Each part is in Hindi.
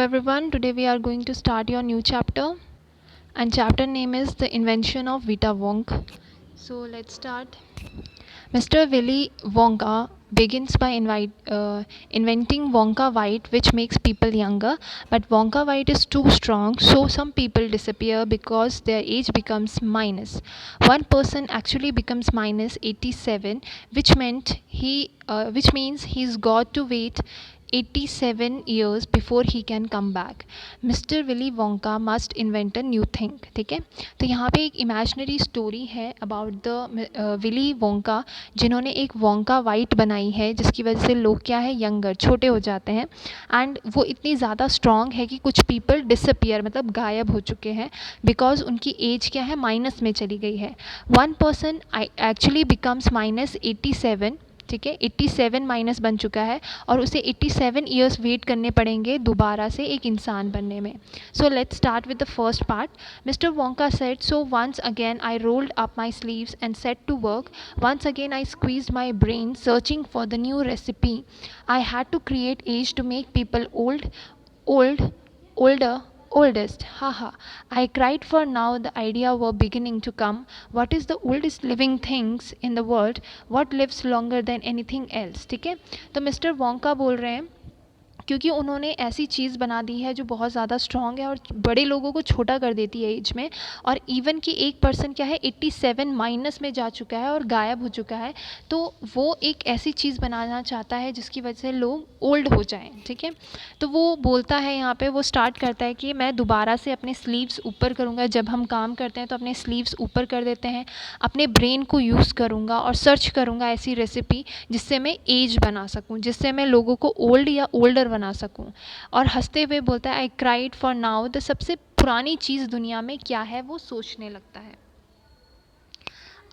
everyone, today we are going to start your new chapter, and chapter name is The Invention of Vita Wonk. So let's start. Mr. Willy Wonka begins by inventing Wonka White, which makes people younger. But Wonka White is too strong, so some people disappear because their age becomes minus. One person actually becomes minus 87, which means he's got to wait 87 years before he can come back. Mister Willy Wonka must invent a new thing. ठीक है, तो यहाँ पे एक इमेजनरी स्टोरी है अबाउट द विली वोंका, जिन्होंने एक वोंका वाइट बनाई है जिसकी वजह से लोग क्या है, यंगर, छोटे हो जाते हैं. एंड वो इतनी ज़्यादा स्ट्रॉन्ग है कि कुछ पीपल डिसअपियर, मतलब गायब हो चुके हैं, बिकॉज उनकी एज क्या है, माइनस में चली गई है. One person actually becomes minus 87. ठीक है, 87 माइनस बन चुका है और उसे 87 ईयर्स वेट करने पड़ेंगे दोबारा से एक इंसान बनने में. So let's start with the first part. Mister Wonka said, so once again I rolled up my sleeves and set to work. Once again I squeezed my brain searching for the new recipe. I had to create age to make people older, oldest. Haha. I cried, for now the idea were beginning to come. What is the oldest living things in the world? What lives longer than anything else? ठीक है, तो मिस्टर वोंका बोल रहे हैं क्योंकि उन्होंने ऐसी चीज़ बना दी है जो बहुत ज़्यादा स्ट्रॉन्ग है और बड़े लोगों को छोटा कर देती है एज में. और इवन कि एक पर्सन क्या है, 87 माइनस में जा चुका है और गायब हो चुका है, तो वो एक ऐसी चीज़ बनाना चाहता है जिसकी वजह से लोग ओल्ड हो जाएं. ठीक है, तो वो बोलता है यहाँ पे, वो स्टार्ट करता है कि मैं दोबारा से अपने स्लीव्स ऊपर करूँगा. जब हम काम करते हैं तो अपने स्लीव्स ऊपर कर देते हैं. अपने ब्रेन को यूज़ करूँगा और सर्च करूँगा ऐसी रेसिपी जिससे मैं एज बना सकूँ, जिससे मैं लोगों को ओल्ड या ओल्डर बना सकूं. और हंसते हुए बोलता है, I cried for now. The सबसे पुरानी चीज़ दुनिया में क्या है वो सोचने लगता है.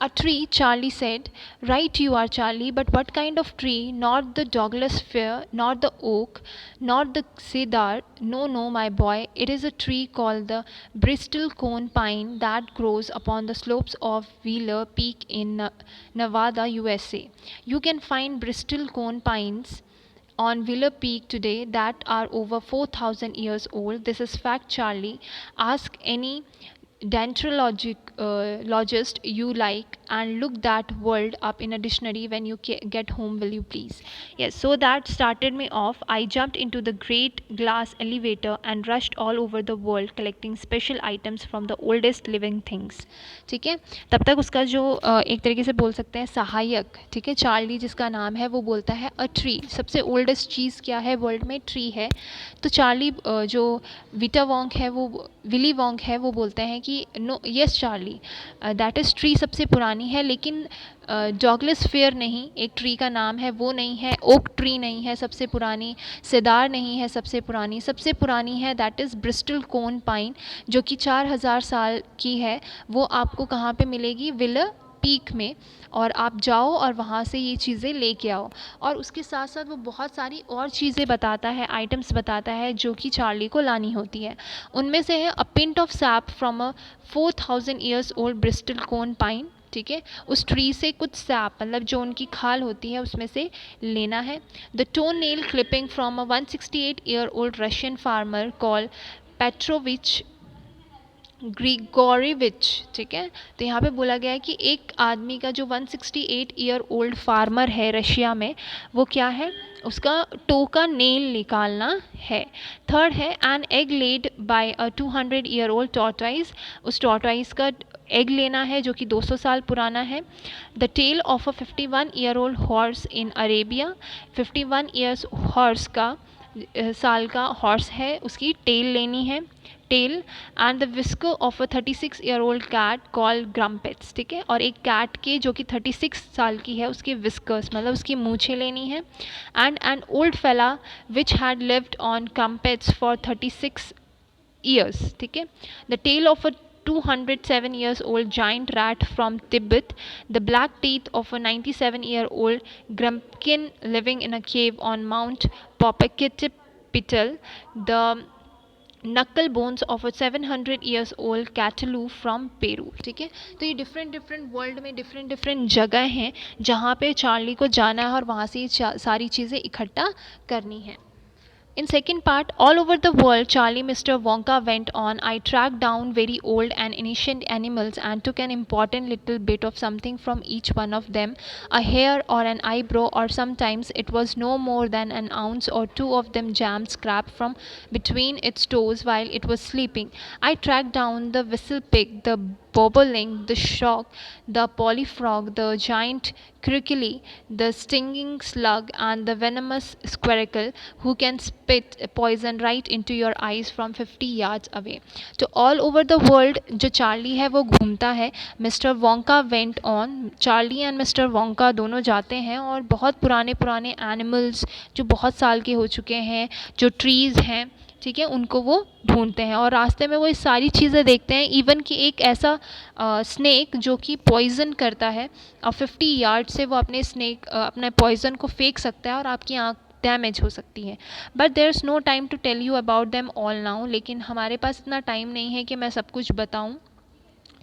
A tree, Charlie said. Right you are, Charlie, but what kind of tree? Not the Douglas fir, not the oak, not the cedar. No, no, my boy. It is a tree called the Bristol cone pine that grows upon the slopes of Wheeler Peak in Nevada, USA. You can find Bristol cone pines on Wheeler Peak today that are over 4,000 years old. This is fact, Charlie. Ask any dendrologist you like and look that word up in a dictionary when you get home, will you please? Yes, so that started me off. I jumped into the great glass elevator and rushed all over the world collecting special items from the oldest living things. ठीक है, तब तक उसका जो एक तरीके से बोल सकते हैं सहायक, ठीक है, चार्ली जिसका नाम है, वो बोलता है अ ट्री. सबसे ओल्डेस्ट चीज़ क्या है वर्ल्ड में? ट्री है. तो चार्ली जो विटा वोंक है, वो विली वोंक है, वो बोलते हैं कि no, yes Charlie, that is tree सबसे पुरानी है, लेकिन डॉगलस फेयर नहीं, एक ट्री का नाम है, वो नहीं है. ओक ट्री नहीं है सबसे पुरानी. सेदार नहीं है सबसे पुरानी. सबसे पुरानी है that is Bristol cone pine, जो कि 4,000 साल की है. वो आपको कहाँ पे मिलेगी? विलर पीक में. और आप जाओ और वहाँ से ये चीज़ें लेके आओ. और उसके साथ साथ वो बहुत सारी और चीज़ें बताता है, आइटम्स बताता है जो कि चार्ली को लानी होती है. उनमें से है a pint of sap from a 4,000 years old bristlecone pine. ठीक है, उस ट्री से कुछ सैप, मतलब जो उनकी खाल होती है, उसमें से लेना है. The tone nail clipping from a 168 year old Russian farmer call Petrovich Grigorievich. ठीक है, तो यहाँ पे बोला गया है कि एक आदमी का जो 168 ईयर ओल्ड फार्मर है रशिया में, वो क्या है, उसका टो का नेल निकालना है. थर्ड है an egg laid by a 200 year old tortoise. उस टॉर्टॉइज का एग लेना है जो कि 200 साल पुराना है. The tail of a 51 year old horse in Arabia. 51 years horse का साल का हॉर्स है, उसकी टेल लेनी है, tail. And the whisker of a 36 year old cat called Crumpets. ठीक है, और एक कैट के जो कि 36 साल की है, उसके विस्कर्स, मतलब उसकी मूछें लेनी है. And an old fella which had lived on crumpets for 36 years. ठीक है, the tail of a 207 years old giant rat from Tibet. The black teeth of a 97 year old grumpkin living in a cave on Mount Popocatépetl. The knuckle bones of a 700 years old कैटलू फ्रॉम पेरू. ठीक है, तो ये डिफरेंट वर्ल्ड में डिफरेंट जगह हैं जहाँ पे चार्ली को जाना है और वहाँ से ये सारी चीज़ें इकट्ठा करनी है. In second part, all over the world, Charlie Mr. Wonka went on. I tracked down very old and ancient animals and took an important little bit of something from each one of them, a hair or an eyebrow, or sometimes it was no more than an ounce or two of them jammed scrap from between its toes while it was sleeping. I tracked down the whistle pig, the bobolink, the shock, the polyfrog, the giant curculio, the stinging slug, and the venomous squirrel who can spit poison right into your eyes from 50 yards away. तो all over the world जो चार्ली है वो घूमता है. Mister Wonka went on. Charlie and mister Wonka दोनों जाते हैं और बहुत पुराने पुराने एनिमल्स जो बहुत साल के हो चुके हैं, जो ट्रीज़ हैं, ठीक है, उनको वो ढूंढते हैं और रास्ते में वो ये सारी चीज़ें देखते हैं. इवन कि एक ऐसा स्नेक जो कि पॉइज़न करता है और 50 यार्ड से वो अपने पॉइज़न को फेंक सकता है और आपकी आँख डैमेज हो सकती है. But there is no time to tell you about them all now. लेकिन हमारे पास इतना टाइम नहीं है कि मैं सब कुछ बताऊँ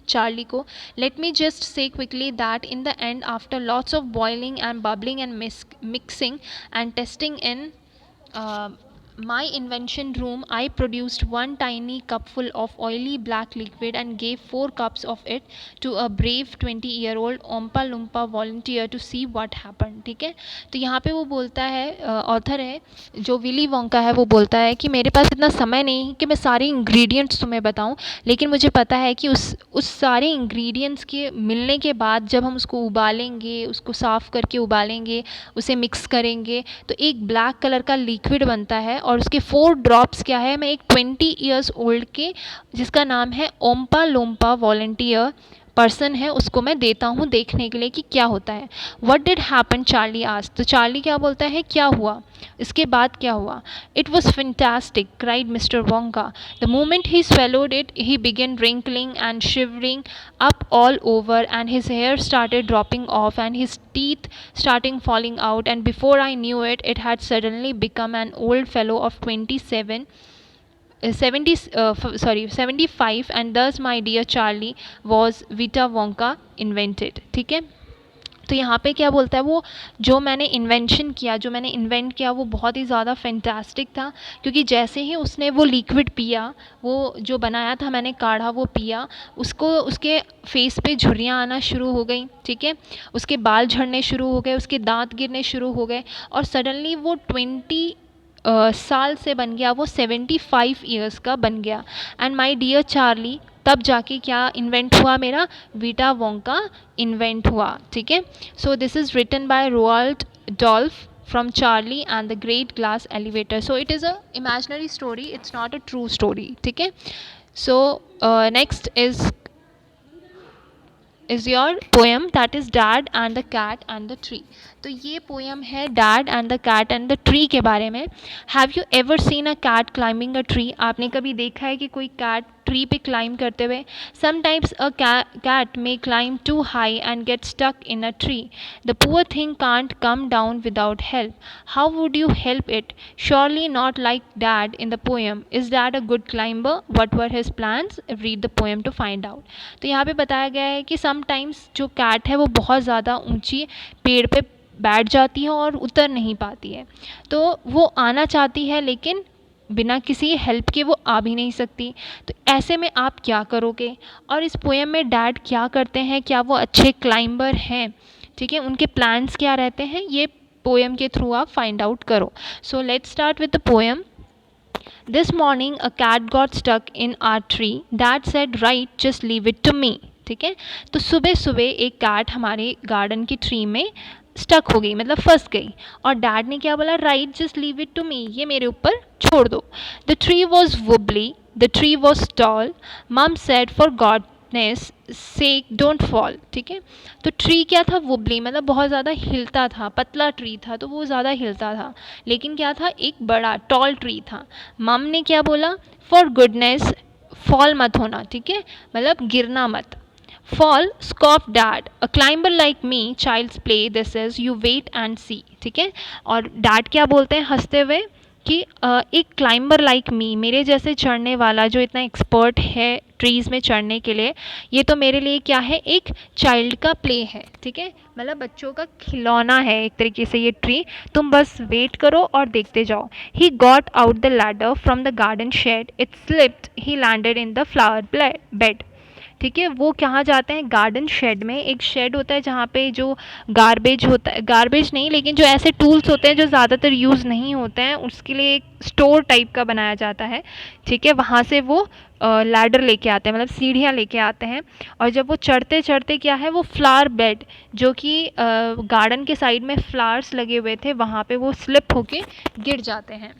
चार्ली को. Let me just say quickly that in the end after lots of boiling and bubbling and mixing and testing in my invention room, I produced one tiny cupful of oily black liquid and gave 4 cups of it to a brave 20-year-old Oompa Loompa volunteer to see what happened. ठीक है, तो यहाँ पे वो बोलता है, ऑथर है जो विली वोंका है, वो बोलता है कि मेरे पास इतना समय नहीं है कि मैं सारे इंग्रेडिएंट्स तुम्हें बताऊँ, लेकिन मुझे पता है कि उस सारे इंग्रेडिएंट्स के मिलने के बाद जब हम उसको उबालेंगे, उसको साफ़ करके उबालेंगे, उसे मिक्स करेंगे, तो एक ब्लैक कलर का लिक्विड बनता है और उसके 4 ड्रॉप्स क्या है, मैं एक 20 ईयर्स ओल्ड के जिसका नाम है ओम्पा लोम्पा वॉलंटियर पर्सन है उसको मैं देता हूँ देखने के लिए कि क्या होता है. What did happen, Charlie asked. तो चार्ली क्या बोलता है, क्या हुआ, इसके बाद क्या हुआ. It was fantastic, cried mister Wonka. The moment he swallowed it he began wrinkling and shivering up all over and his hair started dropping off and his teeth starting falling out, and before I knew it, it had suddenly become an old fellow of 27 75, and thus my dear Charlie was Vita Wonka invented. ठीक है, तो यहाँ पे क्या बोलता है वो, जो मैंने इन्वेंट किया वो बहुत ही ज़्यादा फैंटास्टिक था, क्योंकि जैसे ही उसने वो लिक्विड पिया, वो जो बनाया था मैंने काढ़ा वो पिया, उसके फेस पे झुर्रियाँ आना शुरू हो गई. ठीक है, उसके बाल झड़ने शुरू हो गए, उसके दांत गिरने शुरू हो गए और सडनली वो 20 साल से बन गया वो 75 ईयर्स का बन गया. एंड माई डियर चार्ली, तब जाके क्या इन्वेंट हुआ, मेरा वीटा वोंका इन्वेंट हुआ. ठीक है, so this is written by Roald Dahl from Charlie and the Great Glass Elevator. So it is a imaginary story, it's not a true story. ठीक है, so next is your poem, that is Dad and the Cat and the Tree. तो ये पोएम है dad and the cat and the tree के बारे में. Have you ever seen a cat climbing a tree. आपने कभी देखा है कि कोई कैट ट्री पे क्लाइंब करते हुए. Sometimes a cat may climb too high and get stuck in a tree. The poor thing can't come down without help. How would you help it. Surely not like dad in the poem. Is dad a good climber. What were his plans. Read the poem to find out. तो यहाँ पे बताया गया है कि समटाइम्स जो कैट है वो बहुत ज़्यादा ऊंची पेड़ पे बैठ जाती है और उतर नहीं पाती है, तो वो आना चाहती है लेकिन बिना किसी हेल्प के वो आ भी नहीं सकती. तो ऐसे में आप क्या करोगे. और इस पोएम में डैड क्या करते हैं, क्या वो अच्छे क्लाइंबर हैं, ठीक है, उनके प्लान्स क्या रहते हैं, ये पोएम के थ्रू आप फाइंड आउट करो. So let's start with the poem. This morning a cat got stuck in our tree. Dad said right just leave it to me. ठीक है, तो सुबह सुबह एक कैट हमारे गार्डन की ट्री में स्टक हो गई, मतलब फंस गई, और डैड ने क्या बोला, right just leave it to me, ये मेरे ऊपर छोड़ दो. The tree was wobbly, the tree was tall. Mum said for goodness sake don't fall. ठीक है, तो ट्री क्या था, वुबली, मतलब बहुत ज़्यादा हिलता था, पतला ट्री था तो वो ज़्यादा हिलता था, लेकिन क्या था, एक बड़ा टॉल ट्री था. मम ने क्या बोला, फॉर गुडनेस फॉल मत होना. ठीक है, मतलब गिरना मत. Fall, scoffed dad. A climber like me, child's play, this is, you wait and see. ठीक है, और डैड क्या बोलते हैं हंसते हुए कि एक क्लाइंबर लाइक मी, मेरे जैसे चढ़ने वाला जो इतना एक्सपर्ट है ट्रीज़ में चढ़ने के लिए, ये तो मेरे लिए क्या है, एक चाइल्ड का प्ले है, ठीक है, मतलब बच्चों का खिलौना है एक तरीके से ये ट्री, तुम बस वेट करो और देखते जाओ. He got out the ladder from the garden shed, it slipped, he landed in the flower bed. ठीक है, वो कहाँ जाते हैं, गार्डन शेड में. एक शेड होता है जहाँ पे जो गार्बेज होता है, गार्बेज नहीं लेकिन जो ऐसे टूल्स होते हैं जो ज़्यादातर यूज़ नहीं होते हैं, उसके लिए एक स्टोर टाइप का बनाया जाता है. ठीक है, वहाँ से वो लैडर लेके आते हैं, मतलब सीढ़ियाँ लेके आते हैं. और जब वो चढ़ते चढ़ते क्या है, वो फ्लावर बेड जो कि गार्डन के साइड में फ्लावर्स लगे हुए थे, वहाँ पे वो स्लिप होके गिर जाते हैं.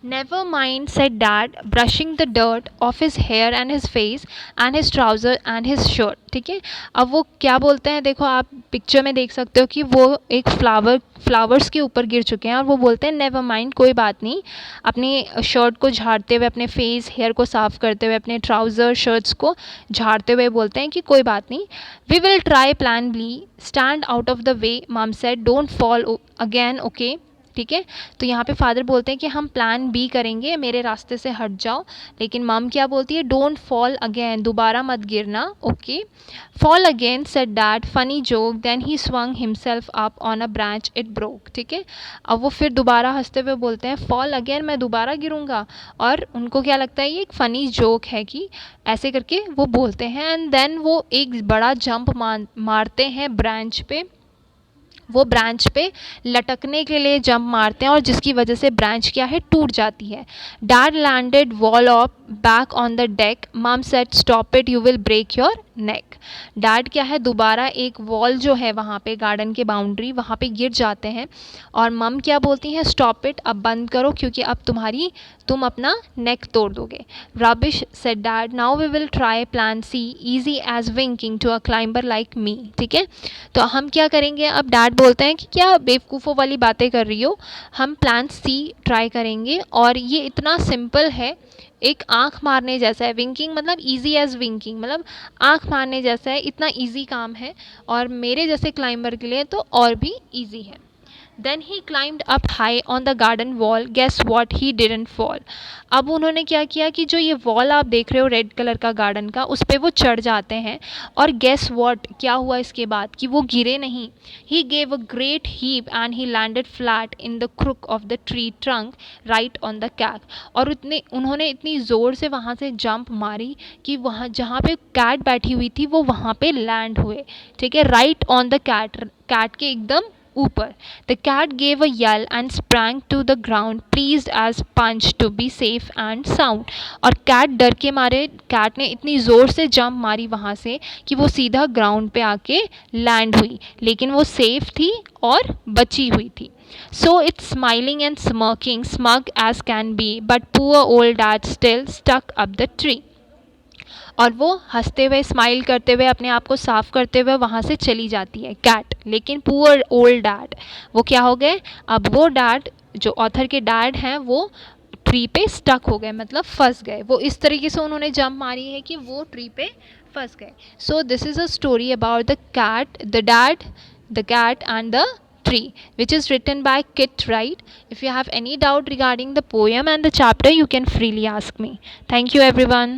Never mind, said Dad, brushing the dirt off his hair and his face and his trouser and his shirt. ठीक है, अब वो क्या बोलते हैं, देखो आप पिक्चर में देख सकते हो कि वो एक फ्लावर्स के ऊपर गिर चुके हैं और वो बोलते हैं नेवर माइंड, कोई बात नहीं, अपनी शर्ट को झाड़ते हुए, अपने फेस हेयर को साफ़ करते हुए, अपने ट्राउज़र शर्ट्स को झाड़ते हुए बोलते हैं कि कोई बात नहीं, we will try plan B, stand out of the way, mom said, don't fall again, okay. ठीक है, तो यहाँ पे फादर बोलते हैं कि हम प्लान बी करेंगे, मेरे रास्ते से हट जाओ. लेकिन मम क्या बोलती है, डोंट फॉल अगेन, दोबारा मत गिरना, okay. Fall again, said dad, funny joke, then he swung himself up on a branch, it broke. ठीक है, अब वो फिर दोबारा हंसते हुए बोलते हैं फॉल अगेन, मैं दोबारा गिरूंगा. और उनको क्या लगता है ये एक फ़नी जोक है कि ऐसे करके वो बोलते हैं. एंड देन वो एक बड़ा जंप मारते हैं ब्रांच पे, वो ब्रांच पे लटकने के लिए जंप मारते हैं और जिसकी वजह से ब्रांच क्या है, टूट जाती है. Dad landed wall of back on the deck, mum said stop it, you will break your neck. Dad क्या है, दोबारा एक वॉल जो है वहाँ पे गार्डन के बाउंड्री, वहाँ पे गिर जाते हैं और मम क्या बोलती हैं, स्टॉप इट, अब बंद करो क्योंकि अब तुम अपना नेक तोड़ दोगे. Rubbish, said dad, now we will try plan C, easy as winking to a climber like me. ठीक है, तो हम क्या करेंगे, अब डैड बोलते हैं कि क्या बेवकूफ़ों वाली बातें कर रही हो, हम प्लान सी ट्राई करेंगे और ये इतना सिंपल है, एक आँख मारने जैसा है. विंकिंग मतलब ईजी एज विंकिंग, मतलब आँख मारने जैसा है, इतना ईजी काम है और मेरे जैसे क्लाइंबर के लिए तो और भी ईजी है. Then he climbed up high on the garden wall. Guess what? He didn't fall. अब उन्होंने क्या किया कि जो ये वॉल आप देख रहे हो रेड कलर का गार्डन का, उस पर वो चढ़ जाते हैं और गेस वॉट क्या हुआ इसके बाद, कि वो गिरे नहीं. He gave a great heap and he landed flat in the crook of the tree trunk right on the cat. और उन्होंने इतनी ज़ोर से वहाँ से जंप मारी कि वहाँ जहाँ पे कैट बैठी हुई थी वो वहाँ पे लैंड हुए. ठीक है, राइट ऑन द कैट के एकदम ऊपर. The cat gave a yell and sprang to the ground, pleased as Punch to be safe and sound. और कैट डर के मारे, कैट ने इतनी ज़ोर से जंप मारी वहाँ से कि वो सीधा ग्राउंड पे आके लैंड हुई, लेकिन वो सेफ थी और बची हुई थी. So it's smiling and smirking, smug as can be, but poor old dad still stuck up the tree. और वो हंसते हुए, स्माइल करते हुए, अपने आप को साफ़ करते हुए वहाँ से चली जाती है कैट. लेकिन पुअर ओल्ड डैड, वो क्या हो गए, अब वो डैड जो ऑथर के डैड हैं वो ट्री पे स्टक हो गए, मतलब फंस गए. वो इस तरीके से उन्होंने जंप मारी है कि वो ट्री पे फंस गए. So this is a story about the cat, the dad, the cat and the tree, which is written by Kit Wright. If you have any doubt regarding the poem and the chapter, you can freely ask me. Thank you everyone.